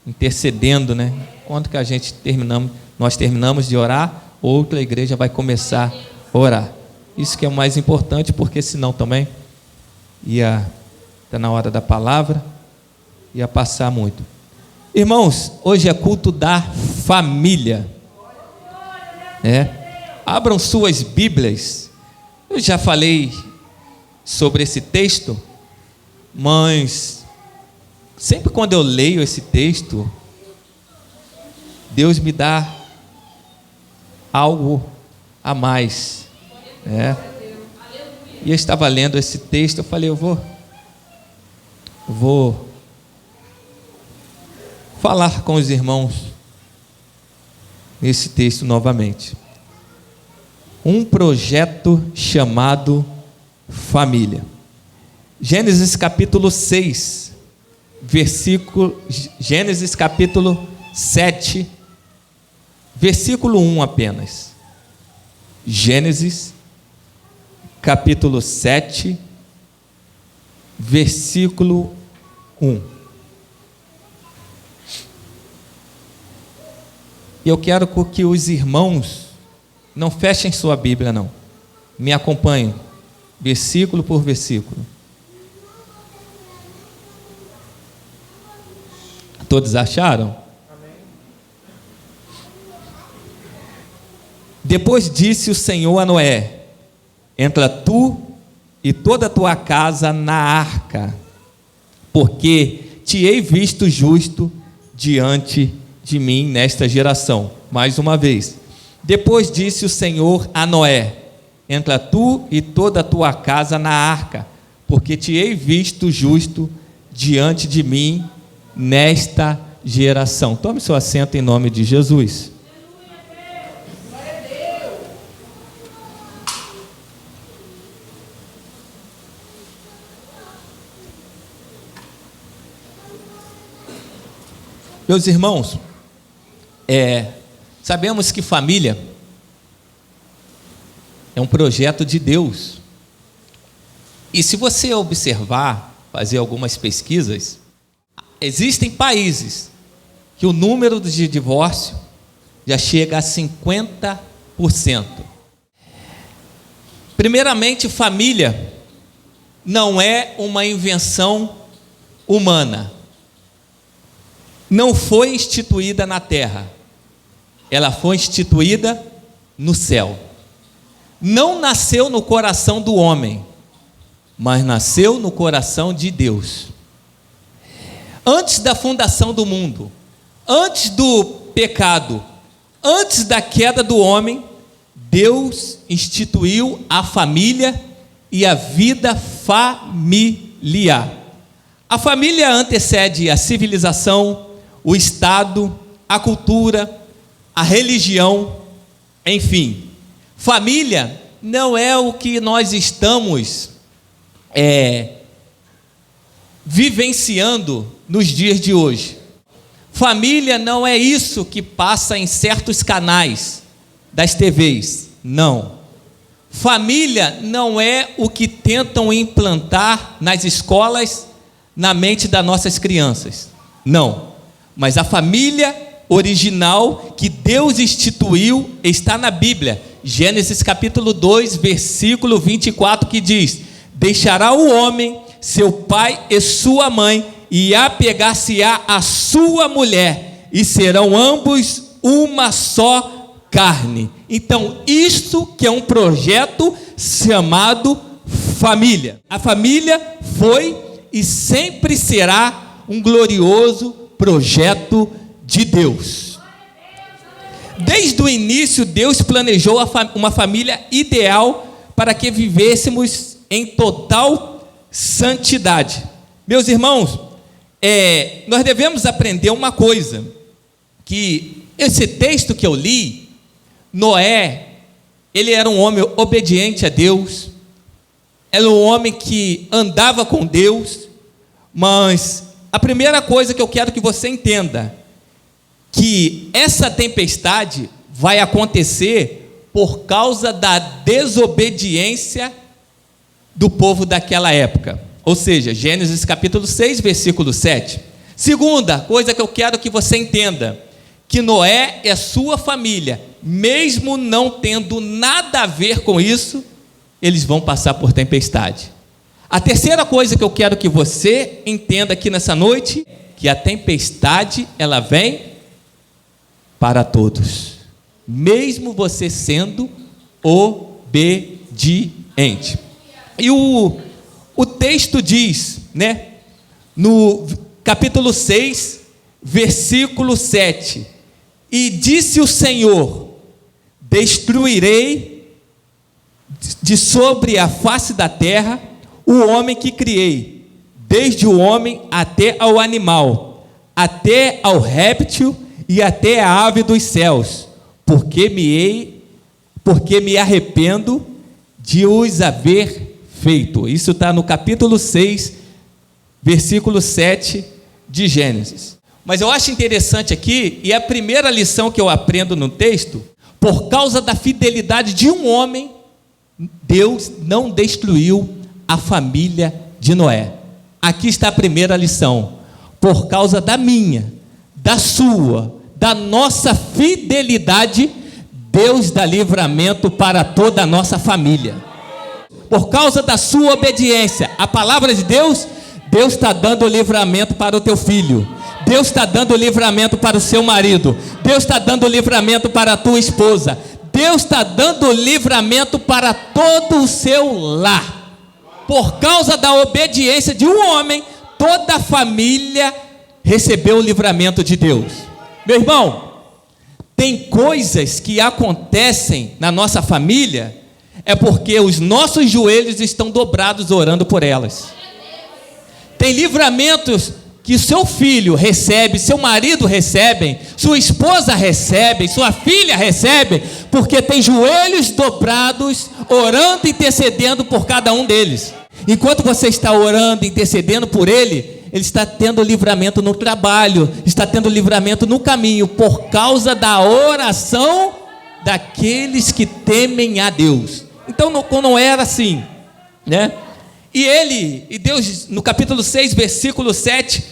intercedendo, né? Quando que nós terminamos de orar, outra igreja vai começar a orar. Isso que é o mais importante, porque senão também tá na hora da palavra, ia passar muito. Irmãos, hoje é culto da família. Abram suas Bíblias. Eu já falei sobre esse texto, mas sempre quando eu leio esse texto, Deus me dá algo a mais. E eu estava lendo esse texto, eu falei, eu vou falar com os irmãos nesse texto novamente. Um projeto chamado família. Gênesis capítulo 6, Gênesis capítulo 7, versículo 1 apenas. Gênesis capítulo 7, versículo 1. Eu quero que os irmãos não fechem sua Bíblia, não. Me acompanhem, versículo por versículo. Todos acharam? Amém. Depois disse o Senhor a Noé: entra tu e toda a tua casa na arca, porque te hei visto justo diante de mim nesta geração. Mais uma vez. Depois disse o Senhor a Noé: entra tu e toda a tua casa na arca, porque te hei visto justo diante de mim nesta geração. Tome seu assento em nome de Jesus. Meus irmãos, sabemos que família é um projeto de Deus. E se você observar, fazer algumas pesquisas, existem países que o número de divórcio já chega a 50%. Primeiramente, família não é uma invenção humana. Não foi instituída na terra. Ela foi instituída no céu. Não nasceu no coração do homem, mas nasceu no coração de Deus. Antes da fundação do mundo, antes do pecado, antes da queda do homem, Deus instituiu a família e a vida familiar. A família antecede a civilização, o Estado, a cultura, a religião, enfim. Família não é o que nós estamos vivenciando nos dias de hoje. Família não é isso que passa em certos canais das TVs, não. Família não é o que tentam implantar nas escolas, na mente das nossas crianças, não. Mas a família original que Deus instituiu está na Bíblia. Gênesis capítulo 2, versículo 24, que diz: deixará o homem seu pai e sua mãe, e apegar-se-á a sua mulher, e serão ambos uma só carne. Então, isso que é um projeto chamado família. A família foi e sempre será um glorioso projeto de Deus. Desde o início, Deus planejou uma família ideal para que vivêssemos em total santidade. Meus irmãos, nós devemos aprender uma coisa, que esse texto que eu li, Noé, ele era um homem obediente a Deus, era um homem que andava com Deus, mas a primeira coisa que eu quero que você entenda, que essa tempestade vai acontecer por causa da desobediência do povo daquela época. Ou seja, Gênesis capítulo 6, versículo 7. Segunda coisa que eu quero que você entenda, que Noé é sua família, mesmo não tendo nada a ver com isso, eles vão passar por tempestade. A terceira coisa que eu quero que você entenda aqui nessa noite, que a tempestade, ela vem para todos, mesmo você sendo obediente. E o texto diz, né, no capítulo 6, versículo 7, e disse o Senhor: destruirei de sobre a face da terra o homem que criei, desde o homem até ao animal, até ao réptil e até a ave dos céus, porque me arrependo de os haver feito. Isso está no capítulo 6, versículo 7 de Gênesis. Mas eu acho interessante aqui, e a primeira lição que eu aprendo no texto, por causa da fidelidade de um homem, Deus não destruiu a família de Noé. Aqui está a primeira lição. Por causa da minha, da sua, da nossa fidelidade, Deus dá livramento para toda a nossa família. Por causa da sua obediência à palavra de Deus, Deus está dando livramento para o teu filho. Deus está dando livramento para o seu marido. Deus está dando livramento para a tua esposa. Deus está dando livramento para todo o seu lar. Por causa da obediência de um homem, toda a família recebeu o livramento de Deus. Meu irmão, tem coisas que acontecem na nossa família, é porque os nossos joelhos estão dobrados orando por elas. Tem livramentos que seu filho recebe, seu marido recebe, sua esposa recebe, sua filha recebe, porque tem joelhos dobrados, orando e intercedendo por cada um deles. Enquanto você está orando e intercedendo por ele está tendo livramento no trabalho, está tendo livramento no caminho, por causa da oração daqueles que temem a Deus. Então não era assim, né? E Deus, no capítulo 6, versículo 7,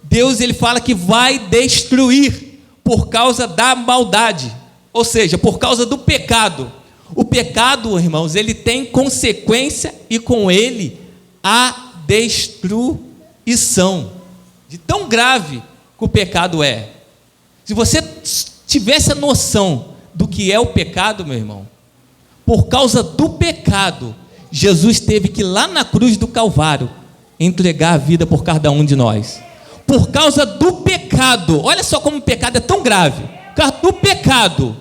Deus ele fala que vai destruir por causa da maldade, ou seja, por causa do pecado. O pecado, irmãos, ele tem consequência e com ele a destruição. De tão grave que o pecado é. Se você tivesse a noção do que é o pecado, meu irmão, por causa do pecado, Jesus teve que ir lá na cruz do Calvário entregar a vida por cada um de nós. Por causa do pecado, olha só como o pecado é tão grave. Por causa do pecado,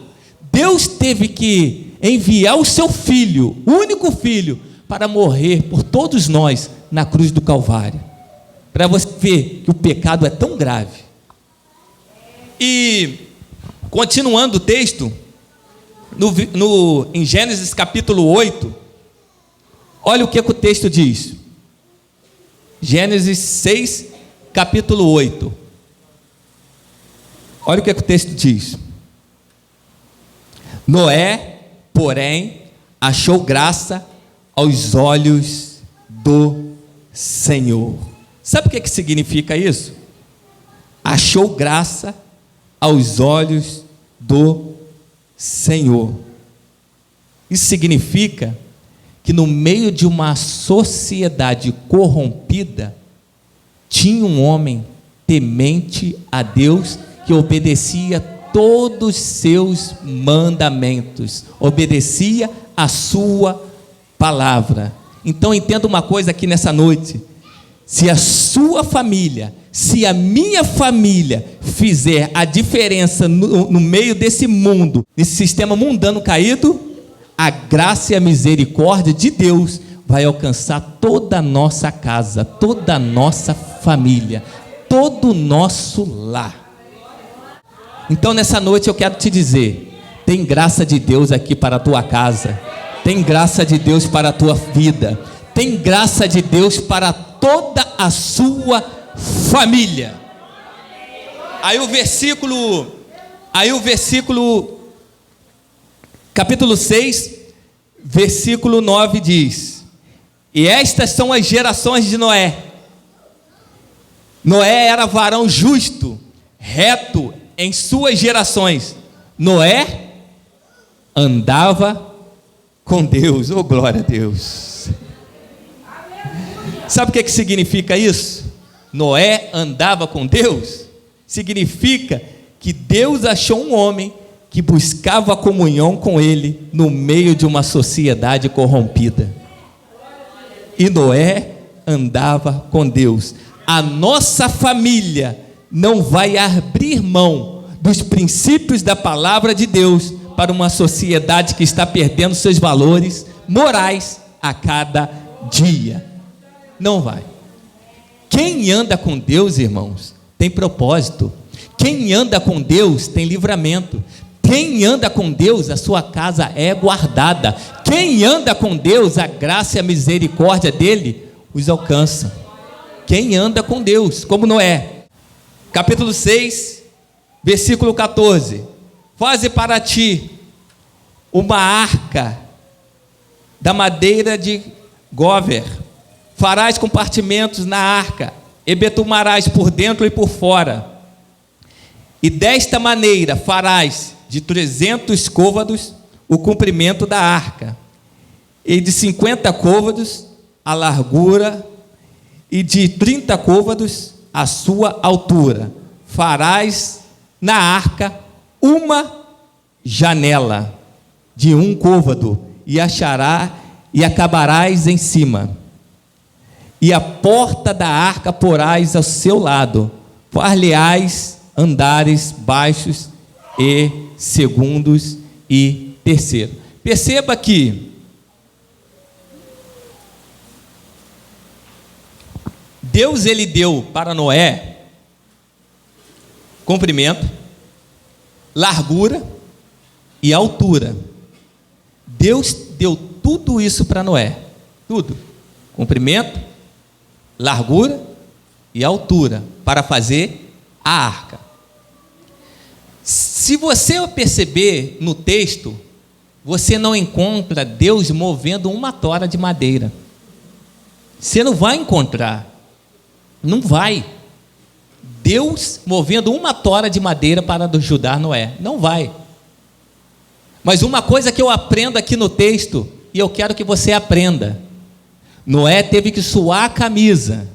Deus teve que enviar o seu filho, o único filho, para morrer por todos nós na cruz do Calvário. Para você ver que o pecado é tão grave. E continuando o texto, em Gênesis capítulo 8, olha o que o texto diz. Gênesis 6, capítulo 8. Olha o que o texto diz. Noé, porém, achou graça aos olhos do Senhor. Sabe o que significa isso? Achou graça aos olhos do Senhor. Isso significa que no meio de uma sociedade corrompida, tinha um homem temente a Deus, que obedecia todos os seus mandamentos, obedecia a sua palavra. Então entenda uma coisa aqui nessa noite: se a sua família, se a minha família fizer a diferença no meio desse mundo, nesse sistema mundano caído, a graça e a misericórdia de Deus vai alcançar toda a nossa casa, toda a nossa família, todo o nosso lar. Então nessa noite eu quero te dizer: tem graça de Deus aqui para a tua casa, tem graça de Deus para a tua vida, tem graça de Deus para toda a sua família. Aí o versículo capítulo 6, versículo 9 diz: e estas são as gerações de Noé. Noé era varão justo, reto em suas gerações. Noé andava com Deus. Oh, glória a Deus. Sabe o que significa isso? Noé andava com Deus. Significa que Deus achou um homem que buscava comunhão com ele no meio de uma sociedade corrompida. E Noé andava com Deus. A nossa família não vai abrir mão dos princípios da palavra de Deus para uma sociedade que está perdendo seus valores morais a cada dia. Não vai. Quem anda com Deus, irmãos, tem propósito. Quem anda com Deus tem livramento. Quem anda com Deus, a sua casa é guardada. Quem anda com Deus, a graça e a misericórdia dele os alcança. Quem anda com Deus, como Noé. Capítulo 6, versículo 14. Faze para ti uma arca da madeira de Góver. Farás compartimentos na arca, e betumarás por dentro e por fora. E desta maneira farás de 300 côvados o comprimento da arca, e de 50 côvados a largura, e de 30 côvados a sua altura. Farás na arca uma janela de 1 côvado, e acabarás em cima. E a porta da arca porás ao seu lado, far-lhe-ás andares baixos e segundos e terceiro. Perceba que Deus, ele deu para Noé comprimento, largura e altura. Deus deu tudo isso para Noé, tudo, comprimento, largura e altura, para fazer a arca. Se você perceber no texto, você não encontra Deus movendo uma tora de madeira. Você não vai encontrar, não vai. Deus movendo uma tora de madeira para ajudar Noé, não vai. Mas uma coisa que eu aprendo aqui no texto, e eu quero que você aprenda: Noé teve que suar a camisa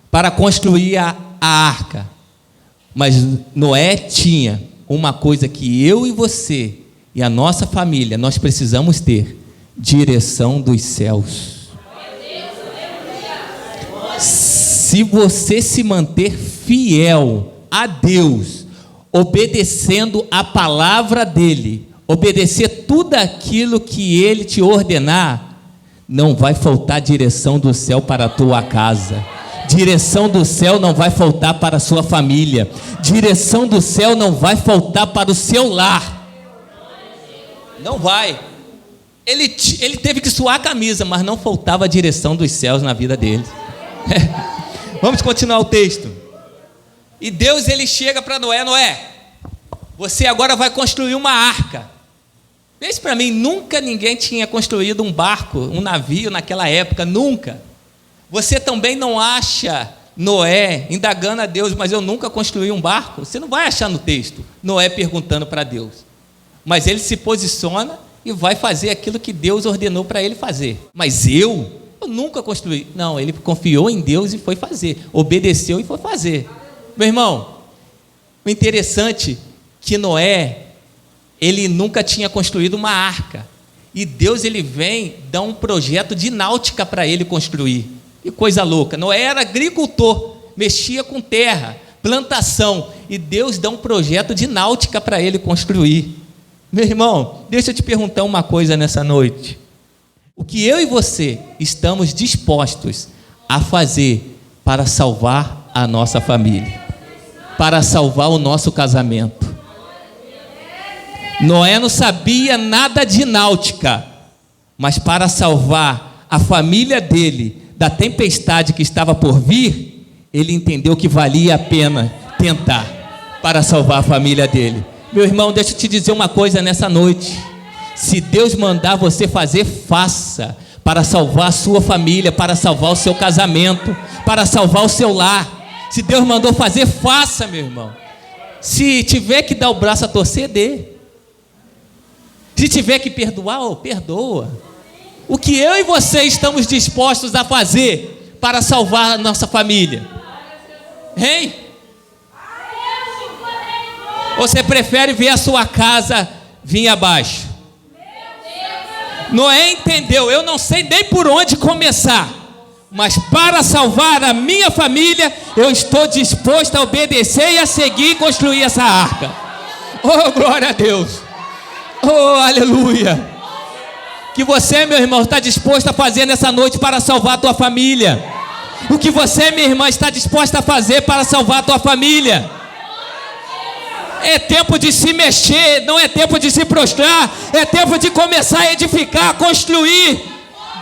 para construir a arca. Mas Noé tinha uma coisa que eu e você e a nossa família, nós precisamos ter: direção dos céus. Se você se manter fiel a Deus, obedecendo a palavra dele, obedecer tudo aquilo que ele te ordenar, não vai faltar direção do céu para a tua casa. Direção do céu não vai faltar para a sua família. Direção do céu não vai faltar para o seu lar. Não vai. Ele teve que suar a camisa, mas não faltava a direção dos céus na vida dele. Vamos continuar o texto. E Deus, ele chega para Noé: Noé, você agora vai construir uma arca. Pense para mim, nunca ninguém tinha construído um barco, um navio naquela época, nunca. Você também não acha Noé indagando a Deus: mas eu nunca construí um barco? Você não vai achar no texto Noé perguntando para Deus. Mas ele se posiciona e vai fazer aquilo que Deus ordenou para ele fazer. Mas eu nunca construí. Não, ele confiou em Deus e foi fazer, obedeceu e foi fazer. Meu irmão, o interessante é que Noé, ele nunca tinha construído uma arca, e Deus, ele vem dar um projeto de náutica para ele construir. Que coisa louca. Noé era agricultor, mexia com terra, plantação, e Deus dá um projeto de náutica para ele construir. Meu irmão, deixa eu te perguntar uma coisa nessa noite: o que eu e você estamos dispostos a fazer para salvar a nossa família, para salvar o nosso casamento? Noé não sabia nada de náutica, mas para salvar a família dele da tempestade que estava por vir, ele entendeu que valia a pena tentar para salvar a família dele. Meu irmão, deixa eu te dizer uma coisa nessa noite: se Deus mandar você fazer, faça, para salvar a sua família, para salvar o seu casamento, para salvar o seu lar. Se Deus mandou fazer, faça, meu irmão. Se tiver que dar o braço a torcer, dê. Se tiver que perdoar, perdoa. O que eu e você estamos dispostos a fazer para salvar a nossa família? Hein? Você prefere ver a sua casa vir abaixo? Noé entendeu, eu não sei nem por onde começar, mas para salvar a minha família, eu estou disposto a obedecer e a seguir e construir essa arca. Oh, glória a Deus! Oh, aleluia! Que você, meu irmão, está disposto a fazer nessa noite para salvar a tua família? O que você, minha irmã, está disposta a fazer para salvar a tua família? É tempo de se mexer, não é tempo de se prostrar, é tempo de começar a edificar, a construir.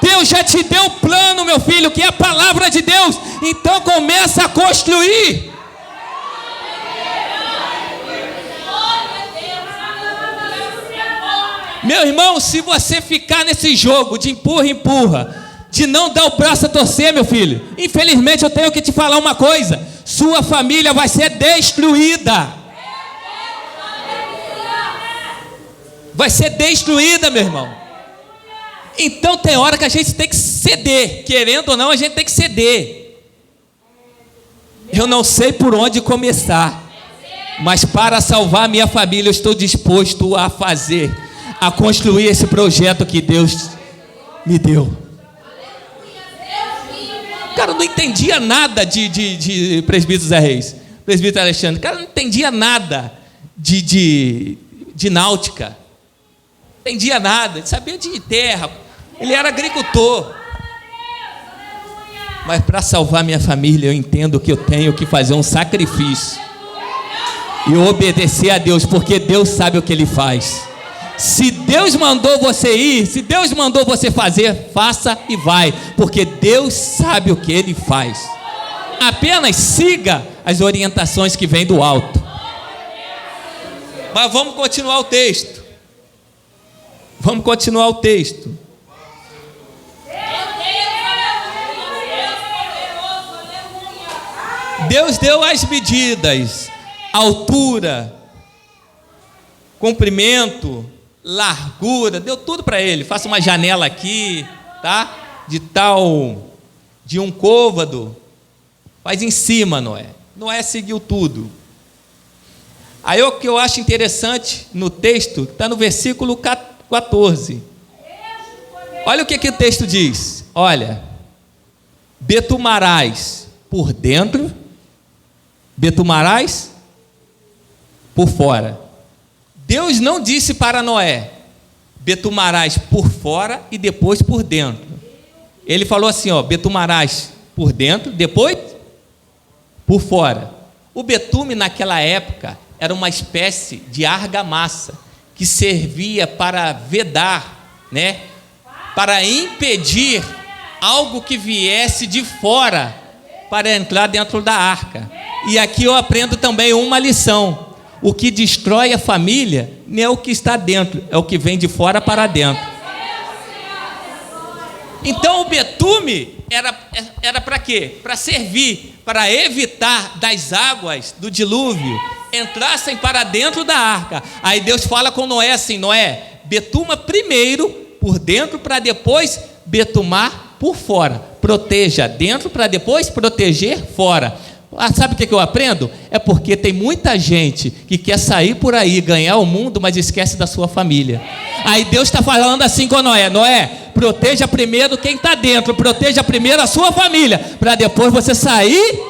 Deus já te deu o plano, meu filho, que é a palavra de Deus. Então começa a construir. Meu irmão, se você ficar nesse jogo de empurra, de não dar o braço a torcer, meu filho, infelizmente eu tenho que te falar uma coisa: sua família vai ser destruída. Vai ser destruída, meu irmão. Então tem hora que a gente tem que ceder, querendo ou não, a gente tem que ceder. Eu não sei por onde começar, mas para salvar a minha família eu estou disposto a fazer, a construir esse projeto que Deus me deu. Cara, eu não entendia nada de presbítero Zé Reis, presbítero Alexandre. Cara, eu não entendia nada de náutica. Não entendia nada, ele sabia de terra, ele era agricultor. Mas para salvar minha família, eu entendo que eu tenho que fazer um sacrifício e obedecer a Deus, porque Deus sabe o que Ele faz. Se Deus mandou você ir, se Deus mandou você fazer, faça e vai, porque Deus sabe o que Ele faz. Apenas siga as orientações que vêm do alto. Mas vamos continuar o texto. Vamos continuar o texto. Deus deu as medidas, altura, comprimento, largura, deu tudo para ele. Faça uma janela aqui, tá? De um côvado, faz em cima, Noé. Noé seguiu tudo. Aí o que eu acho interessante no texto, está no versículo 14. Olha o que o texto diz. Olha, betumarás por dentro, betumarás por fora. Deus não disse para Noé, betumarás por fora e depois por dentro. Ele falou assim, ó, betumarás por dentro, depois por fora. O betume naquela época era uma espécie de argamassa que servia para vedar, né? Para impedir algo que viesse de fora para entrar dentro da arca. E aqui eu aprendo também uma lição: o que destrói a família não é o que está dentro, é o que vem de fora para dentro. Então o betume era para quê? Para servir, para evitar das águas do dilúvio entrassem para dentro da arca. Aí Deus fala com Noé assim: Noé, betuma primeiro por dentro para depois betumar por fora. Proteja dentro para depois proteger fora. Sabe o que eu aprendo? É porque tem muita gente que quer sair por aí, ganhar o mundo, mas esquece da sua família. Aí Deus está falando assim com Noé: Noé, proteja primeiro quem está dentro, proteja primeiro a sua família, para depois você sair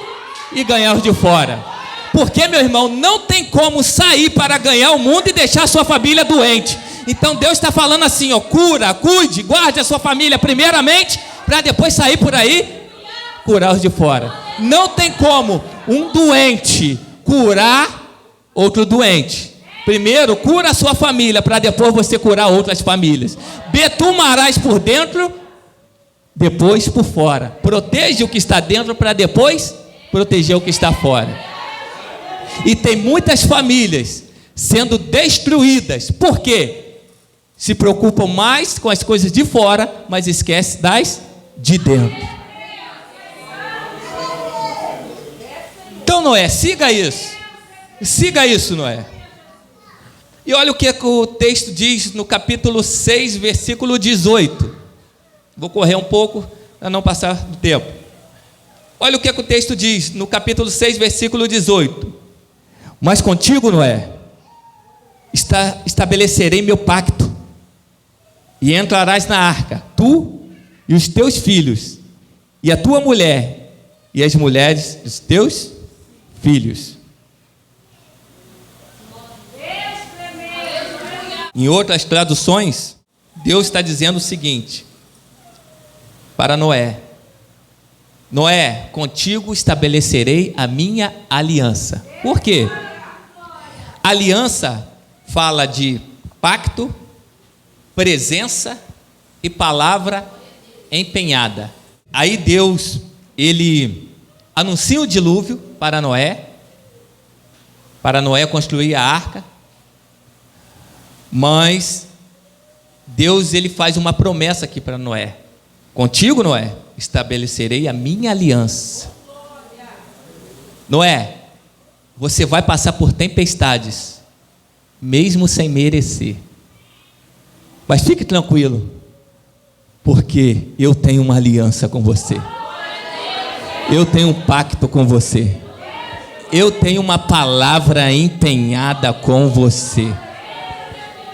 e ganhar os de fora. Porque, meu irmão, não tem como sair para ganhar o mundo e deixar a sua família doente. Então Deus está falando assim, ó, cura, cuide, guarde a sua família primeiramente, para depois sair por aí, curar os de fora. Não tem como um doente curar outro doente. Primeiro, cura a sua família, para depois você curar outras famílias. Betumarás por dentro, depois por fora. Protege o que está dentro, para depois proteger o que está fora. E tem muitas famílias sendo destruídas. Por quê? Se preocupam mais com as coisas de fora, mas esquecem das de dentro. Noé, siga isso, Noé. E olha o que o texto diz no capítulo 6, versículo 18. Vou correr um pouco para não passar do tempo. Olha o que o texto diz no capítulo 6, versículo 18. Mas contigo, Noé, estabelecerei meu pacto, e entrarás na arca, tu e os teus filhos, e a tua mulher, e as mulheres dos teus filhos. Em outras traduções, Deus está dizendo o seguinte para Noé: Noé, contigo estabelecerei a minha aliança. Por quê? Aliança fala de pacto, presença e palavra empenhada. Aí Deus, ele anuncia o dilúvio para Noé construir a arca. Mas Deus, ele faz uma promessa aqui para Noé: contigo, Noé, estabelecerei a minha aliança. Noé, você vai passar por tempestades, mesmo sem merecer. Mas fique tranquilo, porque eu tenho uma aliança com você. Eu tenho um pacto com você. Eu tenho uma palavra empenhada com você.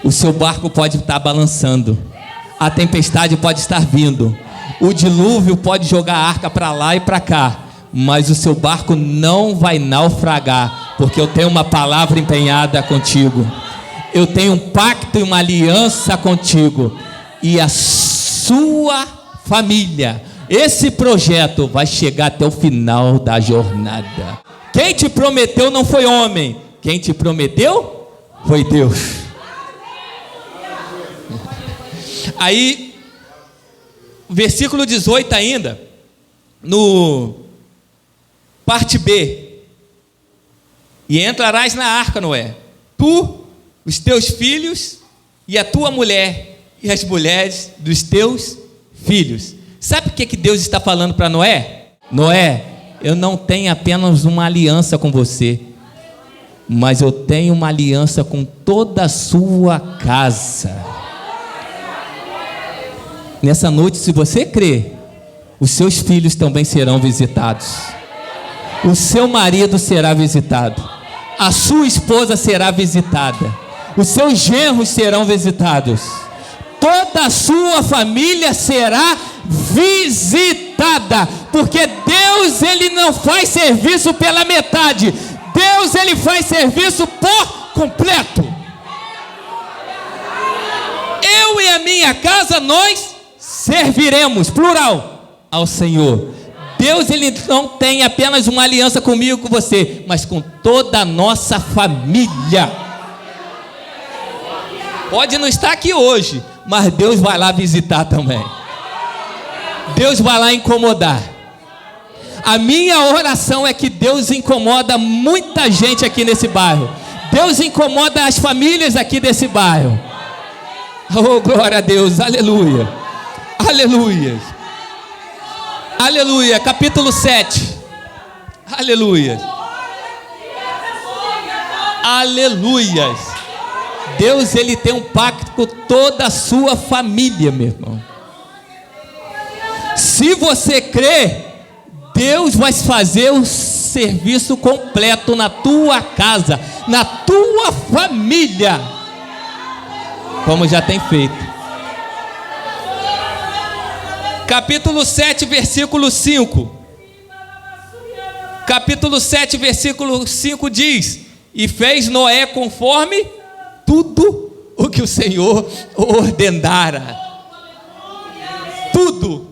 O seu barco pode estar balançando, a tempestade pode estar vindo, o dilúvio pode jogar a arca para lá e para cá, mas o seu barco não vai naufragar, porque eu tenho uma palavra empenhada contigo. Eu tenho um pacto e uma aliança contigo, e a sua família, esse projeto vai chegar até o final da jornada. Quem te prometeu não foi homem, quem te prometeu foi Deus. Aí, versículo 18 ainda, no parte B: e entrarás na arca, Noé, tu, os teus filhos e a tua mulher e as mulheres dos teus filhos. Sabe o que Deus está falando para Noé? Noé, eu não tenho apenas uma aliança com você, mas eu tenho uma aliança com toda a sua casa. Nessa noite, se você crer, os seus filhos também serão visitados. O seu marido será visitado. A sua esposa será visitada. Os seus genros serão visitados. Toda a sua família será visitada. Porque Deus, ele não faz serviço pela metade. Deus, ele faz serviço por completo. Eu e a minha casa, nós serviremos, plural, ao Senhor. Deus, ele não tem apenas uma aliança comigo, com você, mas com toda a nossa família. Pode não estar aqui hoje, mas Deus vai lá visitar também. Deus vai lá incomodar. A minha oração é que Deus incomoda muita gente aqui nesse bairro. Deus incomoda as famílias aqui desse bairro. Oh, glória a Deus, aleluia. Aleluia, aleluia, capítulo 7, aleluia, aleluia. Deus, ele tem um pacto com toda a sua família, meu irmão. Se você crê, Deus vai fazer o serviço completo na tua casa, na tua família, como já tem feito. Capítulo 7, versículo 5. Capítulo 7, versículo 5 diz: e fez Noé conforme tudo o que o Senhor ordenara. Tudo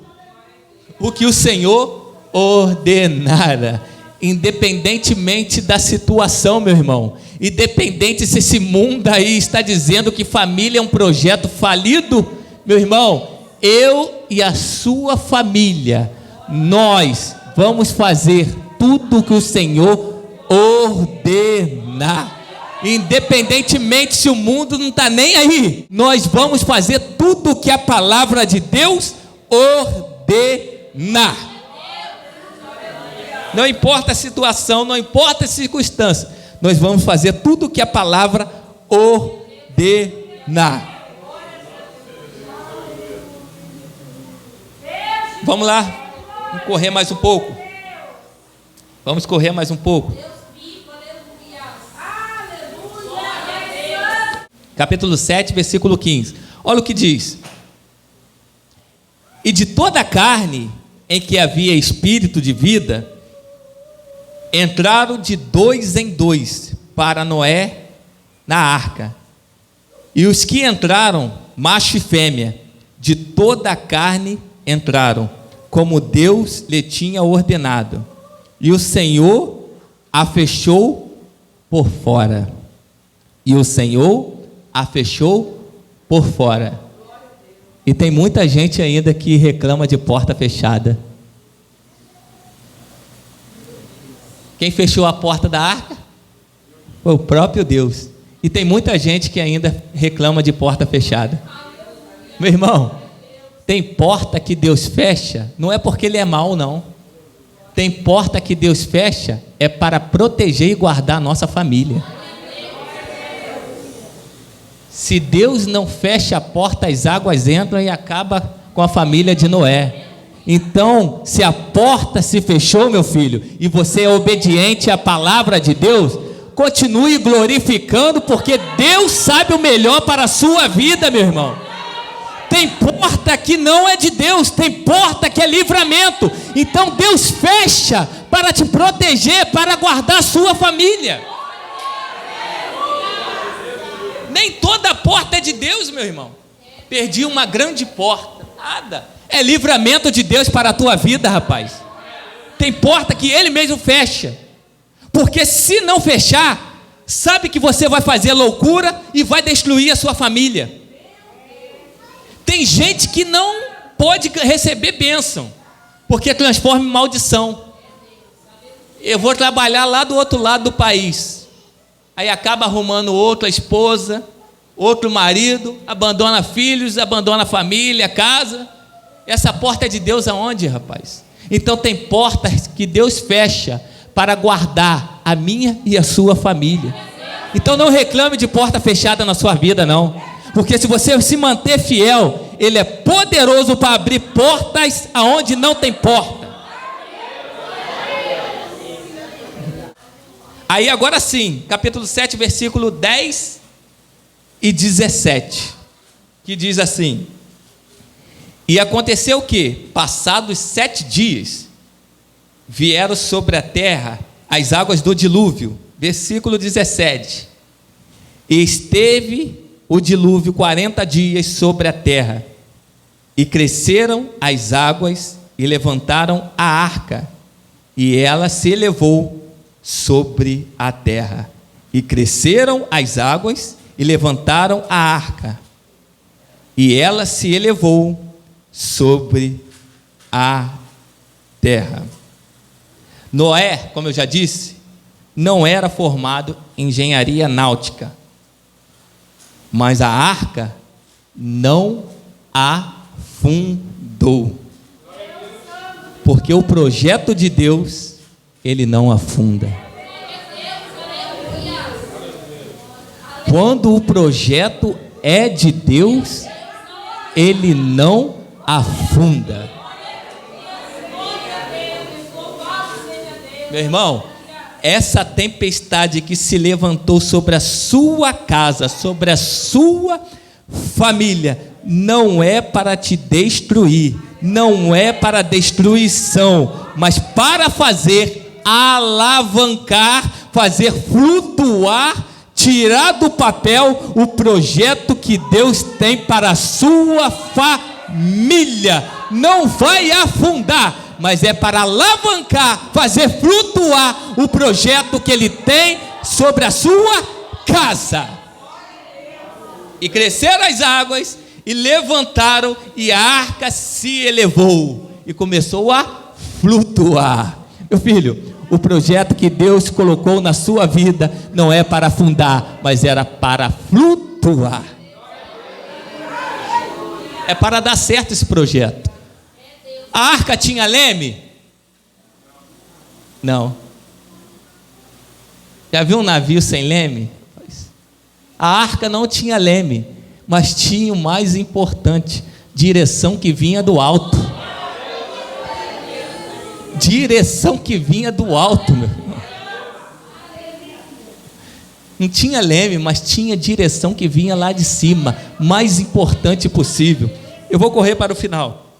o que o Senhor ordenara. Independentemente da situação, meu irmão, independente se esse mundo aí está dizendo que família é um projeto falido, meu irmão, eu e a sua família, nós vamos fazer tudo o que o Senhor ordenar. Independentemente se o mundo não está nem aí, nós vamos fazer tudo o que a palavra de Deus ordenar. Não importa a situação, não importa a circunstância, nós vamos fazer tudo o que a palavra ordenar. Vamos lá, vamos correr mais um pouco. Vamos correr mais um pouco. Capítulo 7, versículo 15. Olha o que diz: e de toda a carne em que havia espírito de vida, entraram de 2 em 2 para Noé na arca. E os que entraram, macho e fêmea, de toda a carne entraram, como Deus lhe tinha ordenado. E o Senhor a fechou por fora. E o Senhor a fechou por fora. E tem muita gente ainda que reclama de porta fechada. Quem fechou a porta da arca? Foi o próprio Deus. E tem muita gente que ainda reclama de porta fechada. Meu irmão, tem porta que Deus fecha, não é porque Ele é mau, não. Tem porta que Deus fecha, é para proteger e guardar a nossa família. Se Deus não fecha a porta, as águas entram e acaba com a família de Noé. Então, se a porta se fechou, meu filho, e você é obediente à palavra de Deus, continue glorificando, porque Deus sabe o melhor para a sua vida, meu irmão. Tem porta que não é de Deus, tem porta que é livramento. Então Deus fecha para te proteger, para guardar a sua família. Nem toda porta é de Deus, meu irmão. Perdi uma grande porta, nada. É livramento de Deus para a tua vida, rapaz. Tem porta que Ele mesmo fecha. Porque se não fechar, sabe que você vai fazer loucura e vai destruir a sua família. Tem gente que não pode receber bênção, porque transforma em maldição. Eu vou trabalhar lá do outro lado do país. Aí acaba arrumando outra esposa, outro marido, abandona filhos, abandona a família, casa. Essa porta é de Deus aonde, rapaz? Então tem portas que Deus fecha para guardar a minha e a sua família. Então não reclame de porta fechada na sua vida, não. Porque se você se manter fiel, Ele é poderoso para abrir portas aonde não tem porta. Aí agora sim, capítulo 7, versículo 10 e 17, que diz assim: e aconteceu que, passados 7 dias, vieram sobre a terra as águas do dilúvio. Versículo 17: e esteve o dilúvio 40 dias sobre a terra, e cresceram as águas e levantaram a arca, e ela se elevou sobre a terra. E cresceram as águas e levantaram a arca, e ela se elevou sobre a terra. Noé, como eu já disse, não era formado em engenharia náutica, mas a arca não afundou, porque o projeto de Deus, ele não afunda. Quando o projeto é de Deus, ele não afunda. Meu irmão, essa tempestade que se levantou sobre a sua casa, sobre a sua família, não é para te destruir, não é para destruição, mas para fazer alavancar, fazer flutuar, tirar do papel o projeto que Deus tem para a sua família. Não vai afundar, mas é para alavancar, fazer flutuar o projeto que Ele tem sobre a sua casa. E cresceram as águas, e levantaram, e a arca se elevou, e começou a flutuar. Meu filho, o projeto que Deus colocou na sua vida não é para afundar, mas era para flutuar. É para dar certo esse projeto. A arca tinha leme? Não. Já viu um navio sem leme? A arca não tinha leme, mas tinha o mais importante, direção que vinha do alto. Direção que vinha do alto, meu irmão. Não tinha leme, mas tinha direção que vinha lá de cima, mais importante possível. Eu vou correr para o final.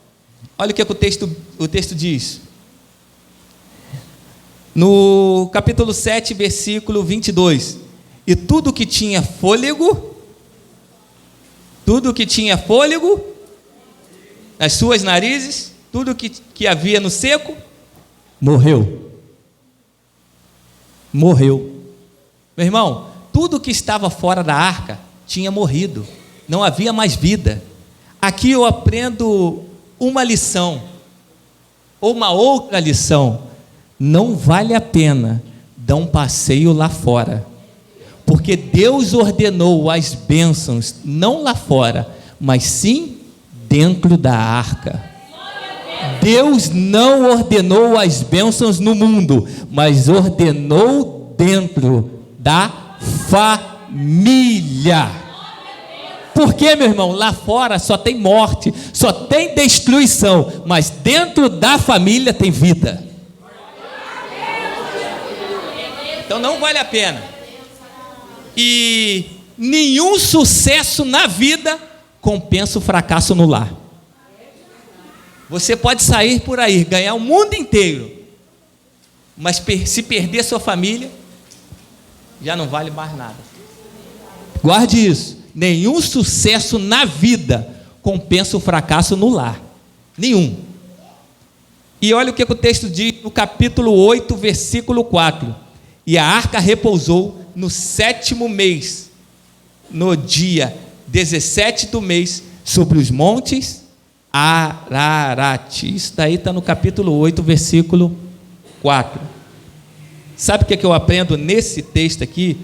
Olha o que o texto diz. No capítulo 7, versículo 22. E tudo que tinha fôlego, nas suas narizes, tudo que havia no seco, morreu. Meu irmão, tudo que estava fora da arca tinha morrido, não havia mais vida. Aqui eu aprendo uma lição, ou uma outra lição. Não vale a pena dar um passeio lá fora, porque Deus ordenou as bênçãos, não lá fora, mas sim dentro da arca. Deus não ordenou as bênçãos no mundo, mas ordenou dentro da família. Por quê, meu irmão? Lá fora só tem morte, só tem destruição, mas dentro da família tem vida. Então não vale a pena. E nenhum sucesso na vida compensa o fracasso no lar. Você pode sair por aí, ganhar o mundo inteiro, mas se perder sua família, já não vale mais nada. Guarde isso. Nenhum sucesso na vida compensa o fracasso no lar. Nenhum. E olha o que o texto diz no capítulo 8, versículo 4. E a arca repousou no 7º mês, no dia 17 do mês, sobre os montes Ararat. Isso daí está no capítulo 8, versículo 4. Sabe o que eu aprendo nesse texto aqui,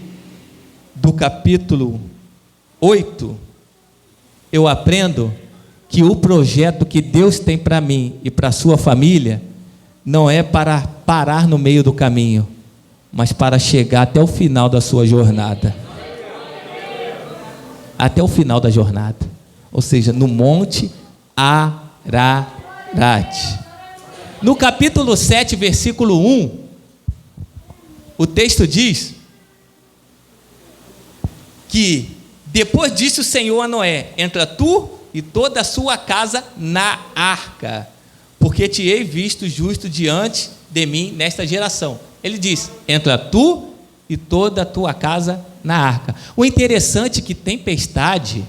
do capítulo 8? Eu aprendo que o projeto que Deus tem para mim e para a sua família não é para parar no meio do caminho, mas para chegar até o final da sua jornada. Até o final da jornada. Ou seja, no monte Ararat. No capítulo 7, versículo 1, o texto diz que depois disse o Senhor a Noé: entra tu e toda a sua casa na arca, porque te hei visto justo diante de mim nesta geração. Ele diz: entra tu e toda a tua casa na arca. O interessante é que tempestade,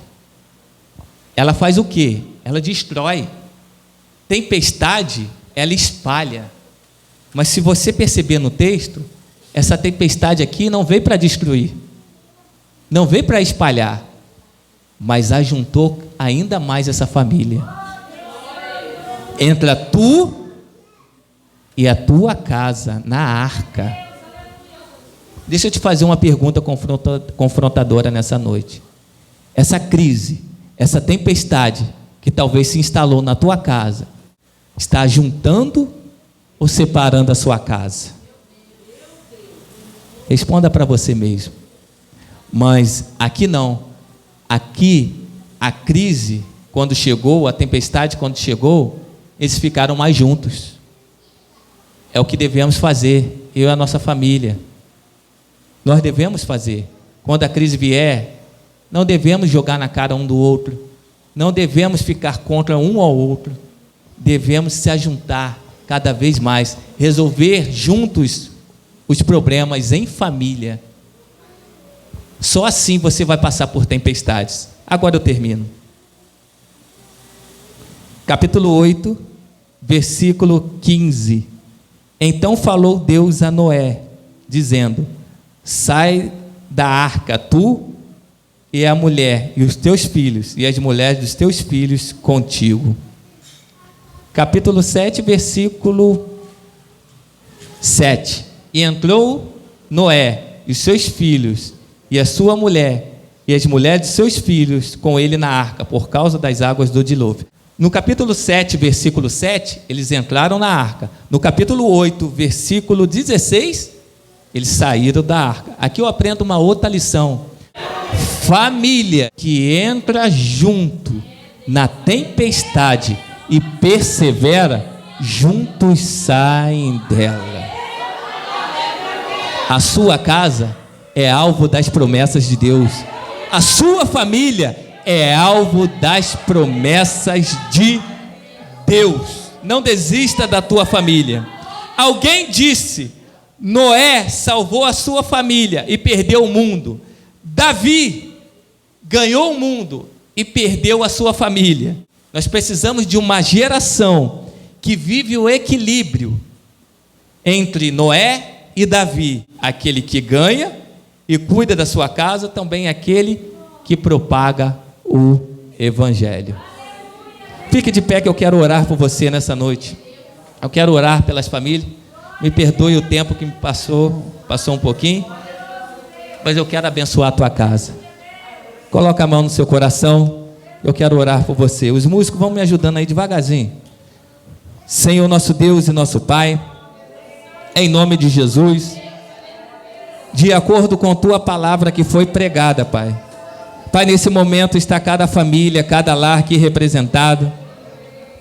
ela faz o quê? Ela destrói. Tempestade, ela espalha. Mas se você perceber no texto, essa tempestade aqui não veio para destruir, não veio para espalhar, mas ajuntou ainda mais essa família. Entra tu e a tua casa na arca. Deixa eu te fazer uma pergunta confrontadora nessa noite. Essa crise, essa tempestade que talvez se instalou na tua casa, está juntando ou separando a sua casa? Responda para você mesmo. Mas aqui não. Aqui a crise, quando chegou, a tempestade quando chegou, eles ficaram mais juntos. É o que devemos fazer, eu e a nossa família. Nós devemos fazer. Quando a crise vier, não devemos jogar na cara um do outro, não devemos ficar contra um ao outro, devemos se ajuntar cada vez mais, resolver juntos os problemas em família. Só assim você vai passar por tempestades. Agora eu termino. Capítulo 8, versículo 15. Então falou Deus a Noé, dizendo: sai da arca, tu e a mulher, e os teus filhos, e as mulheres dos teus filhos contigo. Capítulo 7, versículo 7. E entrou Noé, e os seus filhos, e a sua mulher, e as mulheres de seus filhos com ele na arca, por causa das águas do dilúvio. No capítulo 7, versículo 7, eles entraram na arca. No capítulo 8, versículo 16, eles saíram da arca. Aqui eu aprendo uma outra lição. Família que entra junto na tempestade e persevera, juntos saem dela. A sua casa é alvo das promessas de Deus. A sua família é alvo das promessas de Deus. Não desista da tua família. Alguém disse: Noé salvou a sua família e perdeu o mundo. Davi ganhou o mundo e perdeu a sua família. Nós precisamos de uma geração que vive o equilíbrio entre Noé e Davi. Aquele que ganha e cuida da sua casa, também aquele que propaga o Evangelho. Fique de pé que eu quero orar por você nessa noite. Eu quero orar pelas famílias. Me perdoe o tempo que me passou um pouquinho, mas eu quero abençoar a tua casa. Coloca a mão no seu coração. Eu quero orar por você. Os músicos vão me ajudando aí devagarzinho. Senhor nosso Deus e nosso Pai, em nome de Jesus, de acordo com tua palavra que foi pregada, Pai. Pai, nesse momento está cada família, cada lar aqui representado.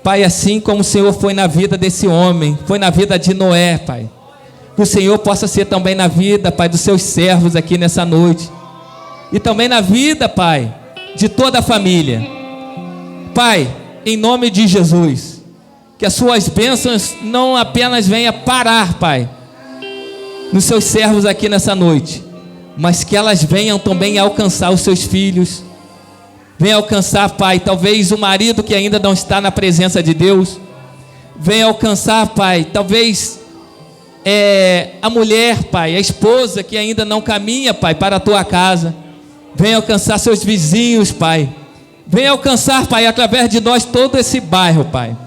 Pai, assim como o Senhor foi na vida desse homem, foi na vida de Noé, Pai, que o Senhor possa ser também na vida, Pai, dos seus servos aqui nessa noite, e também na vida, Pai, de toda a família. Pai, em nome de Jesus, que as suas bênçãos não apenas venham parar, Pai, nos seus servos aqui nessa noite, mas que elas venham também alcançar os seus filhos. Venha alcançar, Pai, talvez o marido que ainda não está na presença de Deus. Venha alcançar, Pai, talvez a mulher, Pai, a esposa que ainda não caminha, Pai, para a tua casa. Venha alcançar seus vizinhos, Pai. Venha alcançar, Pai, através de nós todo esse bairro, Pai,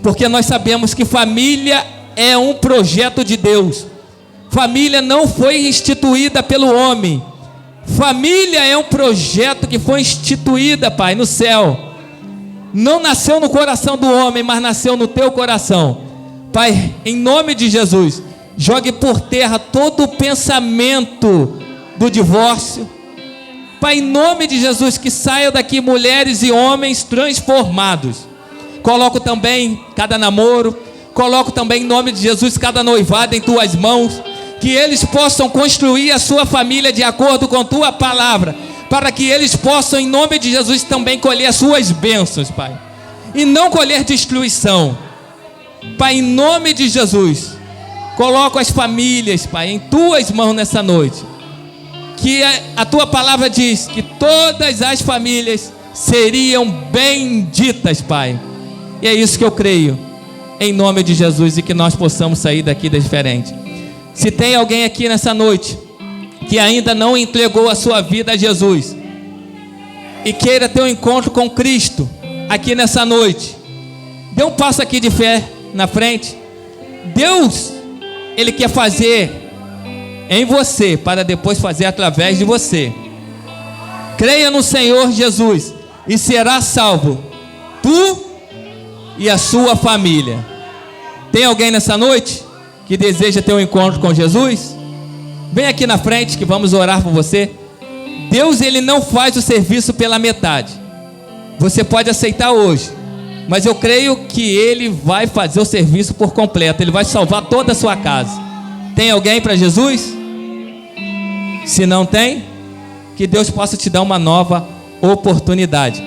porque nós sabemos que família é um projeto de Deus. Família não foi instituída pelo homem. Família é um projeto que foi instituída, Pai, no céu. Não nasceu no coração do homem, mas nasceu no teu coração. Pai, em nome de Jesus, jogue por terra todo o pensamento do divórcio. Pai, em nome de Jesus, que saiam daqui mulheres e homens transformados. Coloco também cada namoro, coloco também em nome de Jesus cada noivado em tuas mãos, que eles possam construir a sua família de acordo com tua palavra, para que eles possam em nome de Jesus também colher as suas bênçãos, Pai, e não colher destruição. Pai, em nome de Jesus, coloco as famílias, Pai, em tuas mãos nessa noite, que a tua palavra diz que todas as famílias seriam benditas, Pai, e é isso que eu creio, em nome de Jesus, e que nós possamos sair daqui diferente. Se tem alguém aqui nessa noite que ainda não entregou a sua vida a Jesus e queira ter um encontro com Cristo aqui nessa noite, dê um passo aqui de fé na frente. Deus, Ele quer fazer em você para depois fazer através de você. Creia no Senhor Jesus e será salvo, tu e a sua família. Tem alguém nessa noite que deseja ter um encontro com Jesus? Vem aqui na frente que vamos orar por você. Deus, Ele não faz o serviço pela metade. Você pode aceitar hoje, mas eu creio que Ele vai fazer o serviço por completo. Ele vai salvar toda a sua casa. Tem alguém para Jesus? Se não tem, que Deus possa te dar uma nova oportunidade.